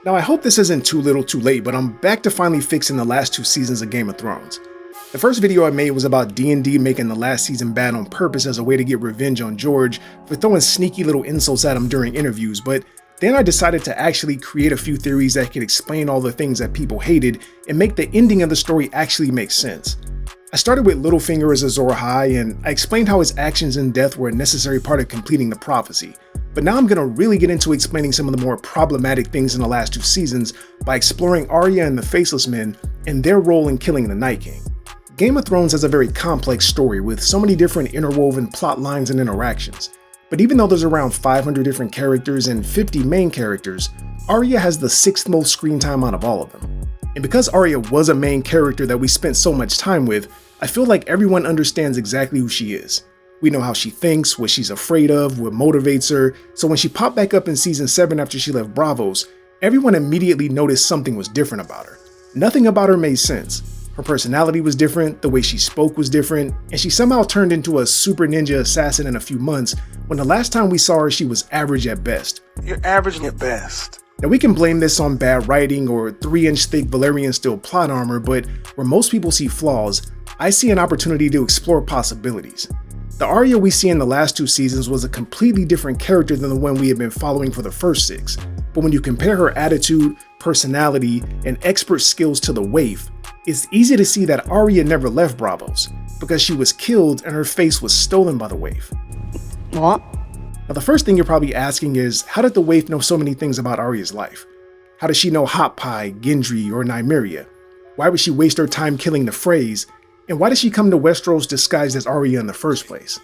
Now I hope this isn't too little too late, but I'm back to finally fixing the last 2 seasons of Game of Thrones. The first video I made was about D&D making the last season bad on purpose as a way to get revenge on George for throwing sneaky little insults at him during interviews, but then I decided to actually create a few theories that could explain all the things that people hated and make the ending of the story actually make sense. I started with Littlefinger as Azor Ahai, and I explained how his actions and death were a necessary part of completing the prophecy. But now I'm going to really get into explaining some of the more problematic things in the last 2 seasons by exploring Arya and the Faceless Men and their role in killing the Night King. Game of Thrones has a very complex story with so many different interwoven plot lines and interactions. But even though there's around 500 different characters and 50 main characters, Arya has the 6th most screen time out of all of them. And because Arya was a main character that we spent so much time with, I feel like everyone understands exactly who she is. We know how she thinks, what she's afraid of, what motivates her, so when she popped back up in season 7 after she left Braavos, everyone immediately noticed something was different about her. Nothing about her made sense. Her personality was different, the way she spoke was different, and she somehow turned into a super ninja assassin in a few months when the last time we saw her she was average at best. You're average at best. Now we can blame this on bad writing or 3-inch thick Valyrian steel plot armor, but where most people see flaws, I see an opportunity to explore possibilities. The Arya we see in the last 2 seasons was a completely different character than the one we had been following for the first 6, but when you compare her attitude, personality, and expert skills to the waif, it's easy to see that Arya never left Braavos, because she was killed and her face was stolen by the waif. What? Now the first thing you're probably asking is, how did the waif know so many things about Arya's life? How does she know Hot Pie, Gendry, or Nymeria? Why would she waste her time killing the Freys? And why did she come to Westeros disguised as Arya in the first place?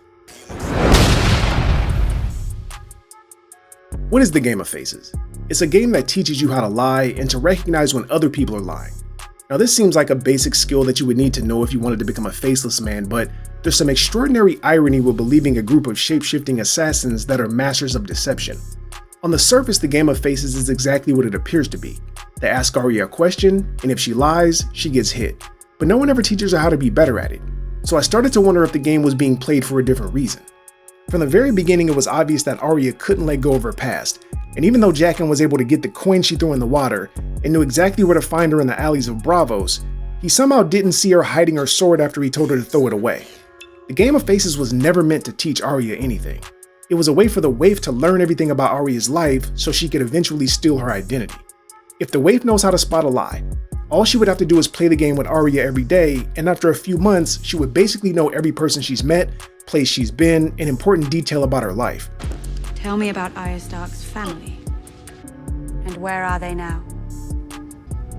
What is the Game of Faces? It's a game that teaches you how to lie and to recognize when other people are lying. Now this seems like a basic skill that you would need to know if you wanted to become a faceless man, but there's some extraordinary irony with believing a group of shape-shifting assassins that are masters of deception. On the surface, the Game of Faces is exactly what it appears to be. They ask Arya a question, and if she lies, she gets hit. But no one ever teaches her how to be better at it. So I started to wonder if the game was being played for a different reason. From the very beginning, it was obvious that Arya couldn't let go of her past, and even though Jaqen was able to get the coin she threw in the water and knew exactly where to find her in the alleys of Braavos, he somehow didn't see her hiding her sword after he told her to throw it away. The Game of Faces was never meant to teach Arya anything. It was a way for the waif to learn everything about Arya's life so she could eventually steal her identity. If the waif knows how to spot a lie, all she would have to do is play the game with Arya every day, and after a few months, she would basically know every person she's met, place she's been, and important detail about her life. Tell me about Arya Stark's family. And where are they now?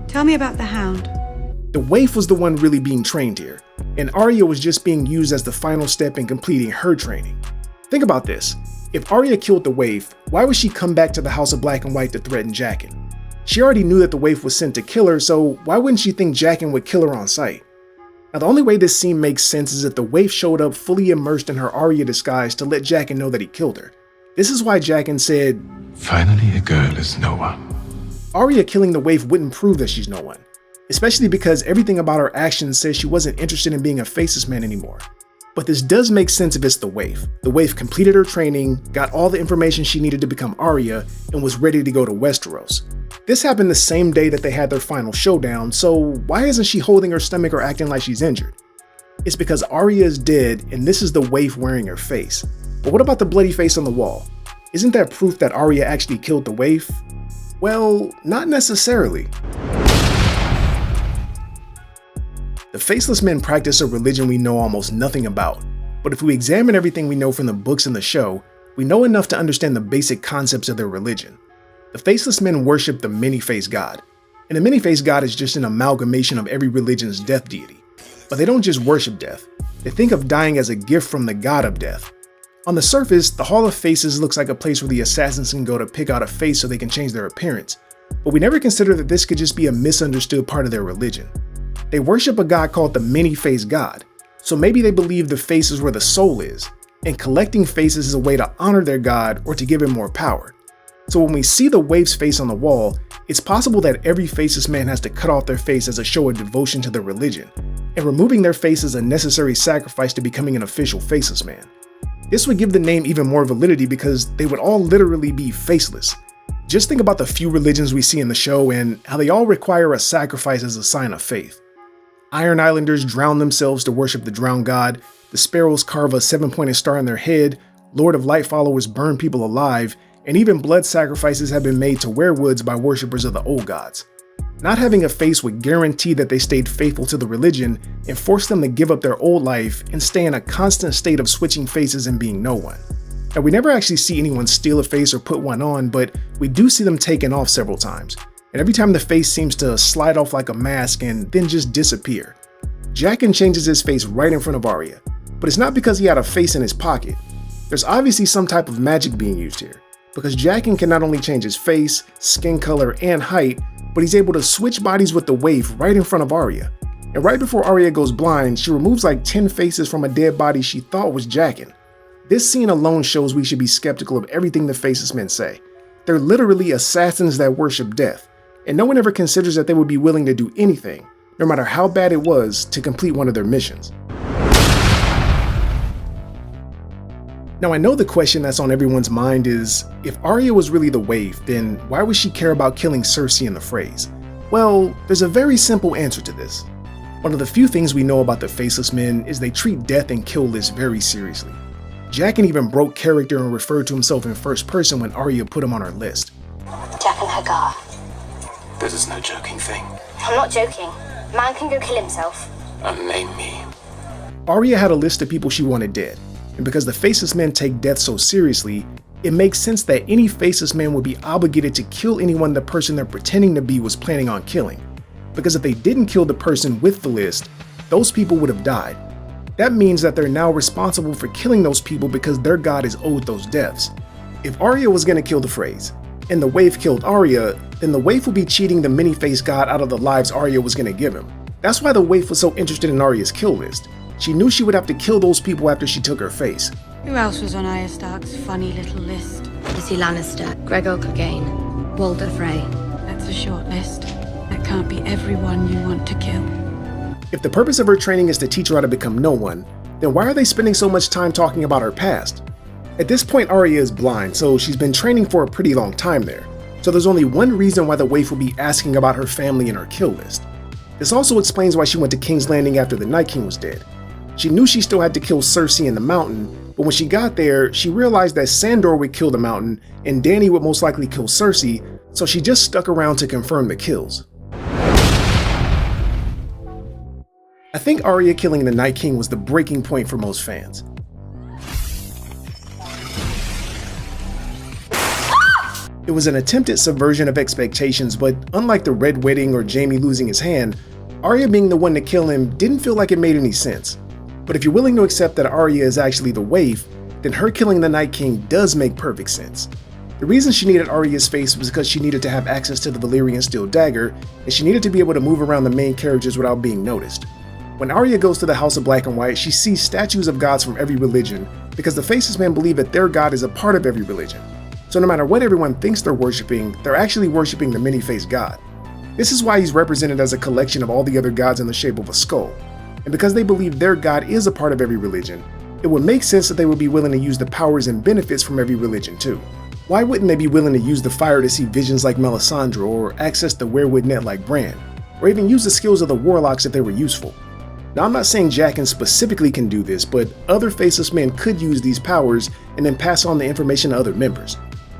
Tell me about the Hound. The waif was the one really being trained here, and Arya was just being used as the final step in completing her training. Think about this. If Arya killed the waif, why would she come back to the House of Black and White to threaten Jaqen? She already knew that the waif was sent to kill her, so why wouldn't she think Jaqen would kill her on sight? Now the only way this scene makes sense is if the waif showed up fully immersed in her Arya disguise to let Jaqen know that he killed her. This is why Jaqen said, "Finally a girl is no one." Arya killing the waif wouldn't prove that she's no one, especially because everything about her actions says she wasn't interested in being a faceless man anymore. But this does make sense if it's the waif. The waif completed her training, got all the information she needed to become Arya, and was ready to go to Westeros. This happened the same day that they had their final showdown, so why isn't she holding her stomach or acting like she's injured? It's because Arya is dead and this is the waif wearing her face. But what about the bloody face on the wall? Isn't that proof that Arya actually killed the waif? Well, not necessarily. The Faceless Men practice a religion we know almost nothing about, but if we examine everything we know from the books and the show, we know enough to understand the basic concepts of their religion. The Faceless Men worship the many-faced god, and the many-faced god is just an amalgamation of every religion's death deity. But they don't just worship death, they think of dying as a gift from the god of death. On the surface, the Hall of Faces looks like a place where the assassins can go to pick out a face so they can change their appearance, but we never consider that this could just be a misunderstood part of their religion. They worship a god called the many-faced god, so maybe they believe the face is where the soul is, and collecting faces is a way to honor their god or to give him more power. So when we see the waif's face on the wall, it's possible that every faceless man has to cut off their face as a show of devotion to their religion, and removing their face is a necessary sacrifice to becoming an official faceless man. This would give the name even more validity because they would all literally be faceless. Just think about the few religions we see in the show and how they all require a sacrifice as a sign of faith. Iron Islanders drown themselves to worship the drowned god, the Sparrows carve a 7-pointed star on their head, Lord of Light followers burn people alive, and even blood sacrifices have been made to werewoods by worshippers of the old gods. Not having a face would guarantee that they stayed faithful to the religion and force them to give up their old life and stay in a constant state of switching faces and being no one. Now, we never actually see anyone steal a face or put one on, but we do see them taken off several times. And every time the face seems to slide off like a mask and then just disappear. Jaqen changes his face right in front of Arya, but it's not because he had a face in his pocket. There's obviously some type of magic being used here, because Jaqen can not only change his face, skin color, and height, but he's able to switch bodies with the waif right in front of Arya. And right before Arya goes blind, she removes like 10 faces from a dead body she thought was Jaqen. This scene alone shows we should be skeptical of everything the Faceless Men say. They're literally assassins that worship death, and no one ever considers that they would be willing to do anything, no matter how bad it was, to complete one of their missions. Now, I know the question that's on everyone's mind is, if Arya was really the waif, then why would she care about killing Cersei in the phrase? Well, there's a very simple answer to this. One of the few things we know about the Faceless Men is they treat death and kill lists very seriously. Jaqen even broke character and referred to himself in first person when Arya put him on her list. Jaqen Hagar. This is no joking thing. I'm not joking. Man can go kill himself. Name me. Arya had a list of people she wanted dead, and because the Faceless Men take death so seriously, it makes sense that any Faceless Man would be obligated to kill anyone the person they're pretending to be was planning on killing. Because if they didn't kill the person with the list, those people would have died. That means that they're now responsible for killing those people because their god is owed those deaths. If Arya was going to kill the phrase, and the waif killed Arya, then the waif would be cheating the many-faced god out of the lives Arya was going to give him. That's why the waif was so interested in Arya's kill list. She knew she would have to kill those people after she took her face. Who else was on Arya Stark's funny little list? Lizzie Lannister, Gregor Clegane, Walder Frey. That's a short list. That can't be everyone you want to kill. If the purpose of her training is to teach her how to become no one, then why are they spending so much time talking about her past? At this point, Arya is blind, so she's been training for a pretty long time there. So there's only one reason why the waif will be asking about her family in her kill list. This also explains why she went to King's Landing after the Night King was dead. She knew she still had to kill Cersei in the mountain, but when she got there, she realized that Sandor would kill the mountain and Dany would most likely kill Cersei, so she just stuck around to confirm the kills. I think Arya killing the Night King was the breaking point for most fans. It was an attempted subversion of expectations, but unlike the Red Wedding or Jaime losing his hand, Arya being the one to kill him didn't feel like it made any sense. But if you're willing to accept that Arya is actually the waif, then her killing the Night King does make perfect sense. The reason she needed Arya's face was because she needed to have access to the Valyrian steel dagger, and she needed to be able to move around the main characters without being noticed. When Arya goes to the House of Black and White, she sees statues of gods from every religion, because the Faceless Men believe that their god is a part of every religion. So no matter what everyone thinks they're worshipping, they're actually worshipping the many-faced god. This is why he's represented as a collection of all the other gods in the shape of a skull. And because they believe their god is a part of every religion, it would make sense that they would be willing to use the powers and benefits from every religion too. Why wouldn't they be willing to use the fire to see visions like Melisandre, or access the weirwood net like Bran, or even use the skills of the warlocks if they were useful? Now, I'm not saying Jaqen specifically can do this, but other Faceless Men could use these powers and then pass on the information to other members.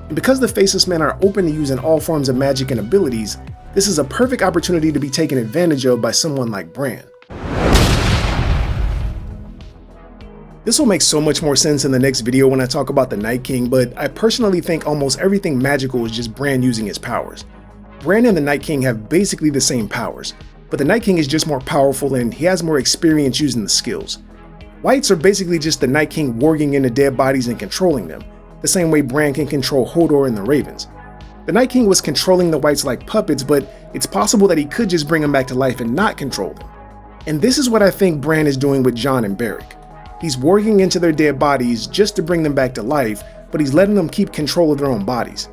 And because the Faceless Men are open to using all forms of magic and abilities, this is a perfect opportunity to be taken advantage of by someone like Bran. This will make so much more sense in the next video when I talk about the Night King, but I personally think almost everything magical is just Bran using his powers. Bran and the Night King have basically the same powers, but the Night King is just more powerful and he has more experience using the skills. Whites are basically just the Night King warging into dead bodies and controlling them, the same way Bran can control Hodor and the Ravens. The Night King was controlling the Whites like puppets, but it's possible that he could just bring them back to life and not control them. And this is what I think Bran is doing with Jon and Beric. He's warging into their dead bodies just to bring them back to life, but he's letting them keep control of their own bodies.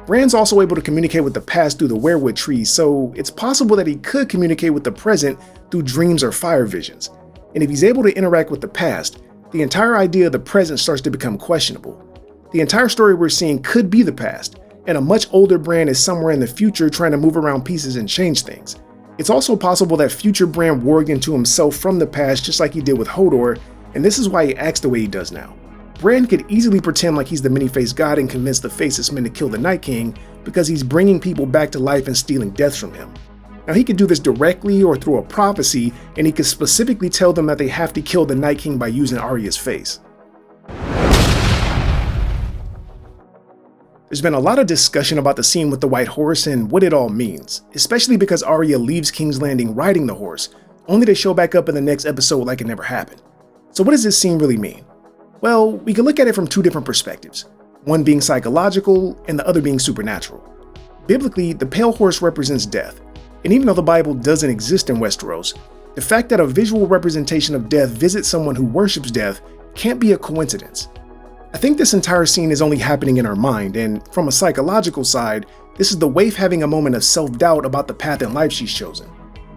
Bran's also able to communicate with the past through the weirwood trees, so it's possible that he could communicate with the present through dreams or fire visions. And if he's able to interact with the past, the entire idea of the present starts to become questionable. The entire story we're seeing could be the past, and a much older Bran is somewhere in the future trying to move around pieces and change things. It's also possible that future Bran warged into himself from the past just like he did with Hodor, and this is why he acts the way he does now. Bran could easily pretend like he's the many-faced god and convince the Faceless Men to kill the Night King because he's bringing people back to life and stealing deaths from him. Now he could do this directly or through a prophecy, and he could specifically tell them that they have to kill the Night King by using Arya's face. There's been a lot of discussion about the scene with the White Horse and what it all means, especially because Arya leaves King's Landing riding the horse, only to show back up in the next episode like it never happened. So what does this scene really mean? Well, we can look at it from two different perspectives, one being psychological and the other being supernatural. Biblically, the pale horse represents death, and even though the Bible doesn't exist in Westeros, the fact that a visual representation of death visits someone who worships death can't be a coincidence. I think this entire scene is only happening in our mind, and from a psychological side, this is the waif having a moment of self-doubt about the path in life she's chosen.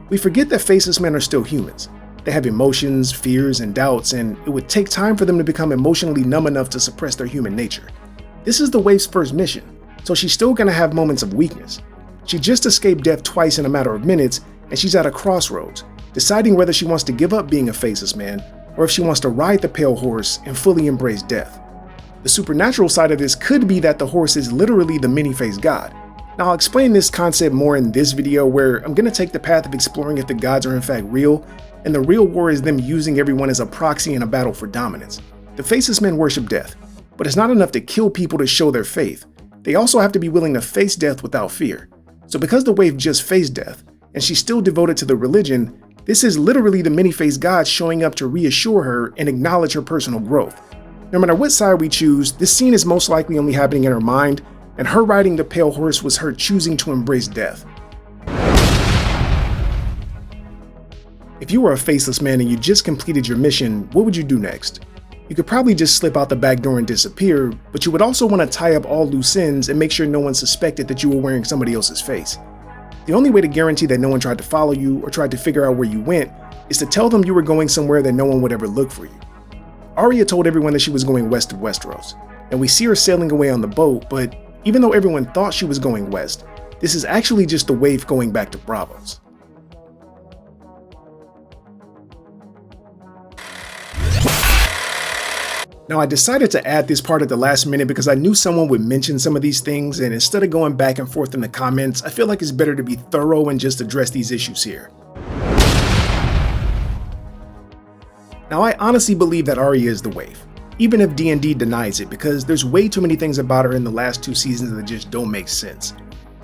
We forget that Faceless Men are still humans. They have emotions, fears, and doubts, and it would take time for them to become emotionally numb enough to suppress their human nature. This is the waif's first mission, so she's still gonna have moments of weakness. She just escaped death twice in a matter of minutes, and she's at a crossroads, deciding whether she wants to give up being a Faceless Man, or if she wants to ride the pale horse and fully embrace death. The supernatural side of this could be that the horse is literally the many-faced god. Now I'll explain this concept more in this video, where I'm gonna take the path of exploring if the gods are in fact real, and the real war is them using everyone as a proxy in a battle for dominance. The Faceless Men worship death, but it's not enough to kill people to show their faith. They also have to be willing to face death without fear. So because the waif just faced death, and she's still devoted to the religion, this is literally the many-faced god showing up to reassure her and acknowledge her personal growth. No matter what side we choose, this scene is most likely only happening in her mind, and her riding the pale horse was her choosing to embrace death. If you were a Faceless Man and you just completed your mission, what would you do next? You could probably just slip out the back door and disappear, but you would also want to tie up all loose ends and make sure no one suspected that you were wearing somebody else's face. The only way to guarantee that no one tried to follow you or tried to figure out where you went is to tell them you were going somewhere that no one would ever look for you. Arya told everyone that she was going west of Westeros, and we see her sailing away on the boat, but even though everyone thought she was going west, this is actually just the waif going back to Braavos. Now I decided to add this part at the last minute because I knew someone would mention some of these things, and instead of going back and forth in the comments, I feel like it's better to be thorough and just address these issues here. Now I honestly believe that Arya is the waif, even if D&D denies it, because there's way too many things about her in the last 2 seasons that just don't make sense.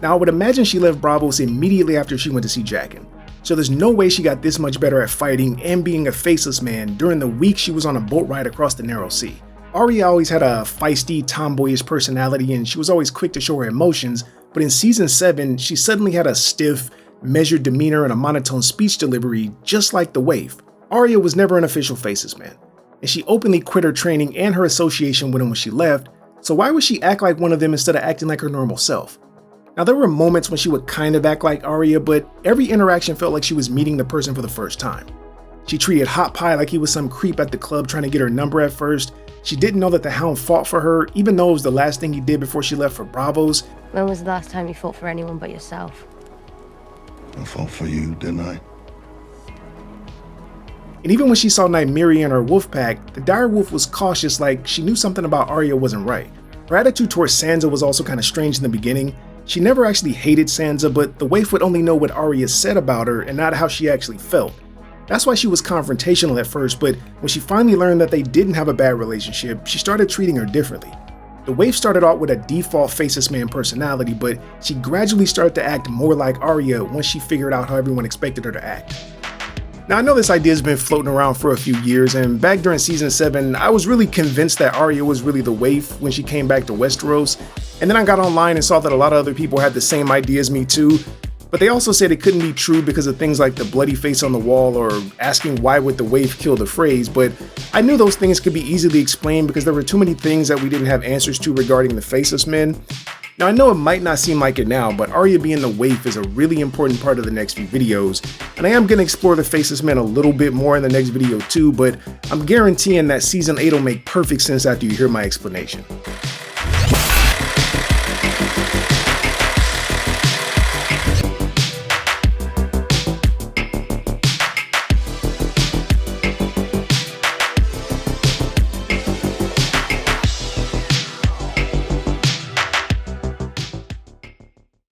Now I would imagine she left Braavos immediately after she went to see Jaqen, so there's no way she got this much better at fighting and being a Faceless Man during the week she was on a boat ride across the Narrow Sea. Arya always had a feisty, tomboyish personality, and she was always quick to show her emotions, but in season 7, she suddenly had a stiff, measured demeanor and a monotone speech delivery just like the waif. Arya was never an official Faceless Man, and she openly quit her training and her association with him when she left, so why would she act like one of them instead of acting like her normal self? Now there were moments when she would kind of act like Arya, but every interaction felt like she was meeting the person for the first time. She treated Hot Pie like he was some creep at the club trying to get her number at first. She didn't know that the Hound fought for her, even though it was the last thing he did before she left for Braavos. When was the last time you fought for anyone but yourself? I fought for you, didn't I? And even when she saw Nymeria and her wolf pack, the dire wolf was cautious, like she knew something about Arya wasn't right. Her attitude towards Sansa was also kind of strange in the beginning. She never actually hated Sansa, but the waif would only know what Arya said about her and not how she actually felt. That's why she was confrontational at first, but when she finally learned that they didn't have a bad relationship, she started treating her differently. The waif started out with a default Faceless Man personality, but she gradually started to act more like Arya once she figured out how everyone expected her to act. Now I know this idea has been floating around for a few years, and back during season 7, I was really convinced that Arya was really the waif when she came back to Westeros, and then I got online and saw that a lot of other people had the same idea as me too, but they also said it couldn't be true because of things like the bloody face on the wall or asking why would the waif kill the Freys, but I knew those things could be easily explained because there were too many things that we didn't have answers to regarding the Faceless Men. Now I know it might not seem like it now, but Arya being the waif is a really important part of the next few videos, and I am going to explore the Faceless Men a little bit more in the next video too, but I'm guaranteeing that season 8 will make perfect sense after you hear my explanation.